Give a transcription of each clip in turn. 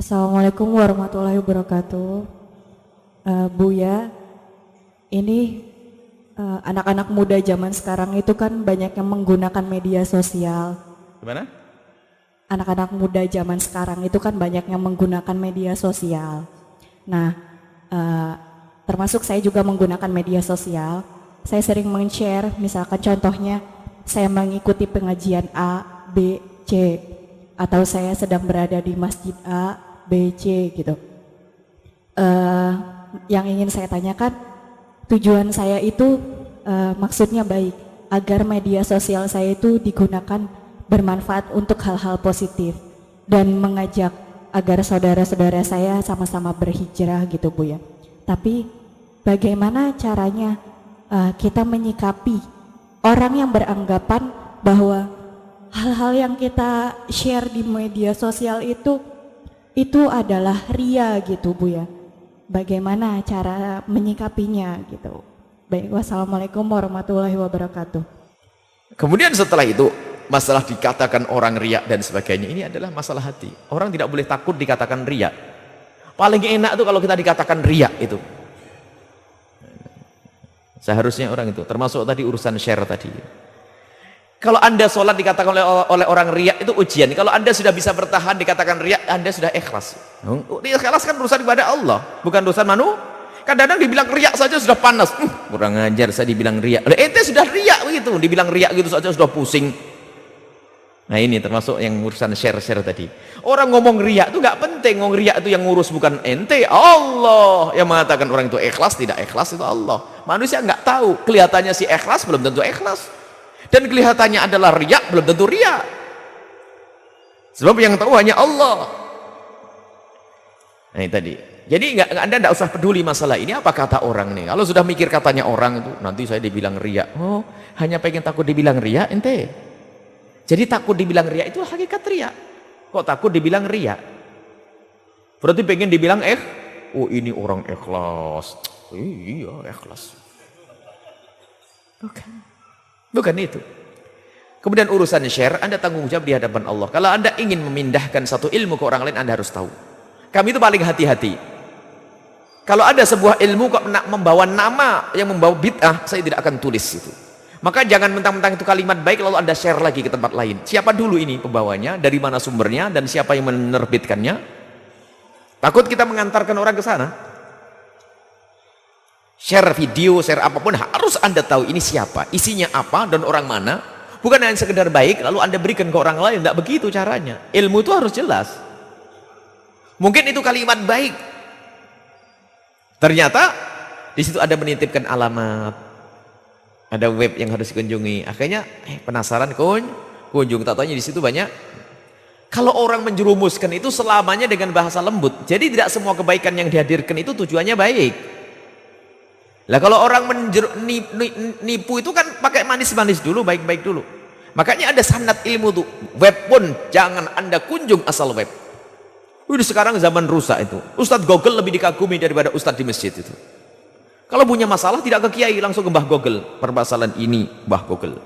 Assalamualaikum warahmatullahi wabarakatuh. Buya, ini anak-anak muda zaman sekarang itu kan banyak yang menggunakan media sosial. Gimana? Anak-anak muda zaman sekarang itu kan banyak yang menggunakan media sosial. Nah, termasuk saya juga menggunakan media sosial. Saya sering men-share, misalkan contohnya saya mengikuti pengajian A, B, C, atau saya sedang berada di masjid A, B, C gitu. Yang ingin saya tanyakan, tujuan saya itu maksudnya baik, agar media sosial saya itu digunakan bermanfaat untuk hal-hal positif dan mengajak agar saudara-saudara saya sama-sama berhijrah gitu Bu ya. Tapi bagaimana caranya kita menyikapi orang yang beranggapan bahwa hal-hal yang kita share di media sosial itu adalah ria gitu Bu ya. Bagaimana cara menyikapinya gitu. Baik, wassalamualaikum warahmatullahi wabarakatuh. Kemudian setelah itu, masalah dikatakan orang riak dan sebagainya, ini adalah masalah hati. Orang tidak boleh takut dikatakan riak. Paling enak tuh kalau kita dikatakan riak itu. Seharusnya orang itu, termasuk tadi urusan share tadi. Kalau Anda sholat dikatakan oleh orang riak itu ujian. Kalau Anda sudah bisa bertahan dikatakan riak, Anda sudah ikhlas. Ikhlas kan urusan ibadah Allah, bukan urusan manusia. Kadang-kadang dibilang riak saja sudah panas. Kurang ajar saya dibilang riak. Ente sudah riak begitu, dibilang riak gitu saja sudah pusing. Nah ini termasuk yang urusan share-share tadi. Orang ngomong riak itu nggak penting. Ngomong riak itu yang ngurus bukan ente, Allah yang mengatakan orang itu ikhlas tidak ikhlas itu Allah. Manusia nggak tahu. Kelihatannya si ikhlas belum tentu ikhlas. Dan kelihatannya adalah riak belum tentu riak. Sebab yang tahu hanya Allah. Nah ini tadi. Jadi Anda tidak usah peduli masalah ini apa kata orang nih. Kalau sudah mikir katanya orang itu nanti saya dibilang riak. Oh, hanya pengen takut dibilang riak ente. Jadi takut dibilang riak itu hakikat riak. Kok takut dibilang riak? Berarti pengen dibilang oh ini orang ikhlas. Iya, ikhlas. Bukan itu. Kemudian urusan share, Anda tanggung jawab di hadapan Allah. Kalau Anda ingin memindahkan satu ilmu ke orang lain, Anda harus tahu. Kami itu paling hati-hati. Kalau ada sebuah ilmu kok membawa nama yang membawa bid'ah, saya tidak akan tulis itu. Maka jangan mentang-mentang itu kalimat baik lalu Anda share lagi ke tempat lain. Siapa dulu ini pembawanya, dari mana sumbernya, dan siapa yang menerbitkannya? Takut kita mengantarkan orang ke sana. Share video, share apapun harus Anda tahu ini siapa, isinya apa, dan orang mana. Bukan hanya sekedar baik lalu Anda berikan ke orang lain, tidak begitu caranya. Ilmu itu harus jelas. Mungkin itu kalimat baik. Ternyata di situ ada menitipkan alamat. Ada web yang harus dikunjungi. Akhirnya penasaran kunjung, tak taunya di situ banyak. Kalau orang menjerumuskan itu selamanya dengan bahasa lembut. Jadi tidak semua kebaikan yang dihadirkan itu tujuannya baik. Lah kalau orang nipu itu kan pakai manis-manis dulu, baik-baik dulu. Makanya ada sanad ilmu tuh. Web pun jangan Anda kunjung asal web. Udah sekarang zaman rusak itu. Ustadz Google lebih dikagumi daripada Ustadz di masjid itu. Kalau punya masalah tidak ke kiai, langsung ke Mbah Google. Permasalahan ini Mbah Google.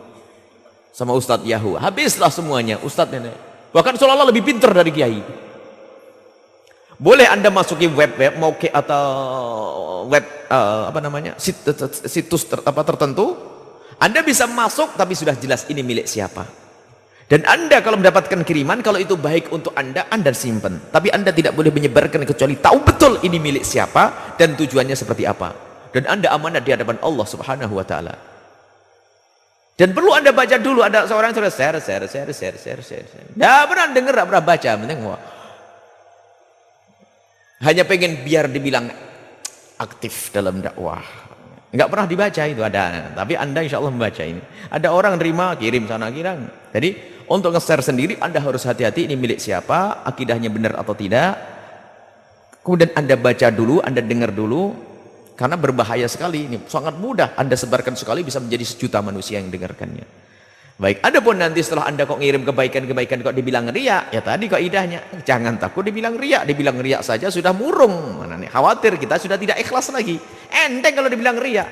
Sama Ustadz Yahoo. Habislah semuanya Ustadz nenek. Bahkan seolah-olah lebih pintar dari kiai. Boleh Anda masuki web-web moke atau web situs tertentu. Anda bisa masuk tapi sudah jelas ini milik siapa. Dan Anda kalau mendapatkan kiriman, kalau itu baik untuk Anda simpan. Tapi Anda tidak boleh menyebarkan kecuali tahu betul ini milik siapa dan tujuannya seperti apa. Dan Anda amanat di hadapan Allah Subhanahu wa taala. Dan perlu Anda baca dulu, ada seorang sudah share. Tidak pernah dengar, tidak pernah baca, hanya pengen biar dibilang aktif dalam dakwah. Enggak pernah dibaca itu ada, tapi Anda insya Allah membaca ini. Ada orang nerima, kirim sana kirim. Jadi untuk nge-share sendiri Anda harus hati-hati ini milik siapa, akidahnya benar atau tidak. Kemudian Anda baca dulu, Anda dengar dulu, karena berbahaya sekali ini. Sangat mudah Anda sebarkan sekali bisa menjadi sejuta manusia yang dengarkannya. Baik, adapun nanti setelah Anda kok ngirim kebaikan-kebaikan kok dibilang riak, ya tadi kaidahnya jangan takut dibilang riak saja sudah murung. Mana nih, khawatir kita sudah tidak ikhlas lagi. Enteng kalau dibilang riak.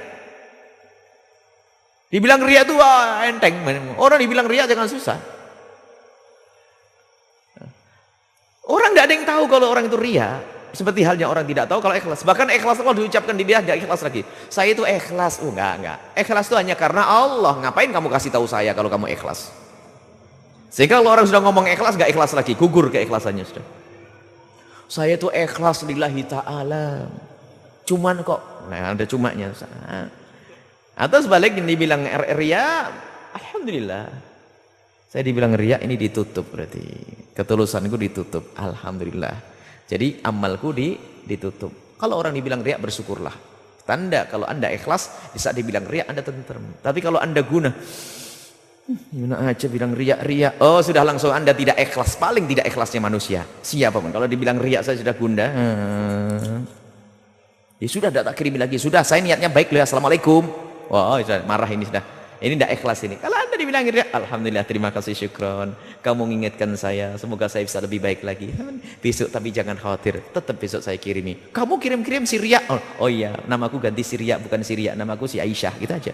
Dibilang riak itu enteng. Orang dibilang riak jangan susah. Orang tidak ada yang tahu kalau orang itu ria. Seperti halnya orang tidak tahu kalau ikhlas. Bahkan ikhlas kalau diucapkan di dia tidak ikhlas lagi. Saya itu ikhlas. Oh enggak. Ikhlas itu hanya karena Allah. Ngapain kamu kasih tahu saya kalau kamu ikhlas? Sehingga kalau orang sudah ngomong ikhlas, nggak ikhlas lagi, gugur keikhlasannya sudah. Saya itu ikhlas lillahi ta'ala. Cuman kok, nah ada cumanya. Atau sebaliknya dibilang ria, alhamdulillah. Saya dibilang ria ini ditutup berarti. Ketulusanku ditutup, alhamdulillah. Jadi amalku ditutup. Kalau orang dibilang riak, bersyukurlah. Tanda kalau anda ikhlas, di saat dibilang riak anda tenteram. Tapi kalau anda guna, gimana aja bilang riak, oh sudah langsung anda tidak ikhlas. Paling tidak ikhlasnya manusia. Siapapun kalau dibilang riak saya sudah gundah. Ya sudah tidak tak kirimi lagi. Sudah saya niatnya baik loh. Assalamualaikum. Wah sudah marah ini sudah. Ini tidak ikhlas ini. Kalau anda dibilang riak, alhamdulillah, terima kasih, syukron. Kamu mengingatkan saya, semoga saya bisa lebih baik lagi. Besok tapi jangan khawatir, tetap besok saya kirimi. Kamu kirim-kirim si riak. Oh iya, namaku ganti si riak, bukan si riak, namaku si Aisyah, gitu aja.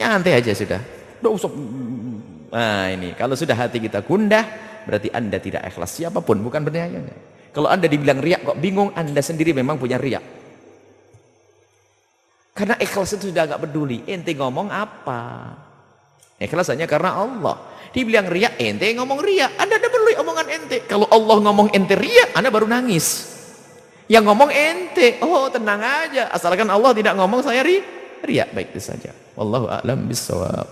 Nyantai aja sudah. Nah ini, kalau sudah hati kita gundah, berarti anda tidak ikhlas. Siapapun, bukan bernyanyi. Kalau anda dibilang riak kok bingung, anda sendiri memang punya riak. Karena ikhlas itu sudah agak peduli. Ente ngomong apa? Ikhlas hanya karena Allah. Dibilang riak, ente ngomong riak. Anda tidak perlu omongan ente. Kalau Allah ngomong ente riak, anda baru nangis. Yang ngomong ente, oh tenang aja. Asalkan Allah tidak ngomong saya riak. Baik itu saja. Wallahu a'lam bishawab.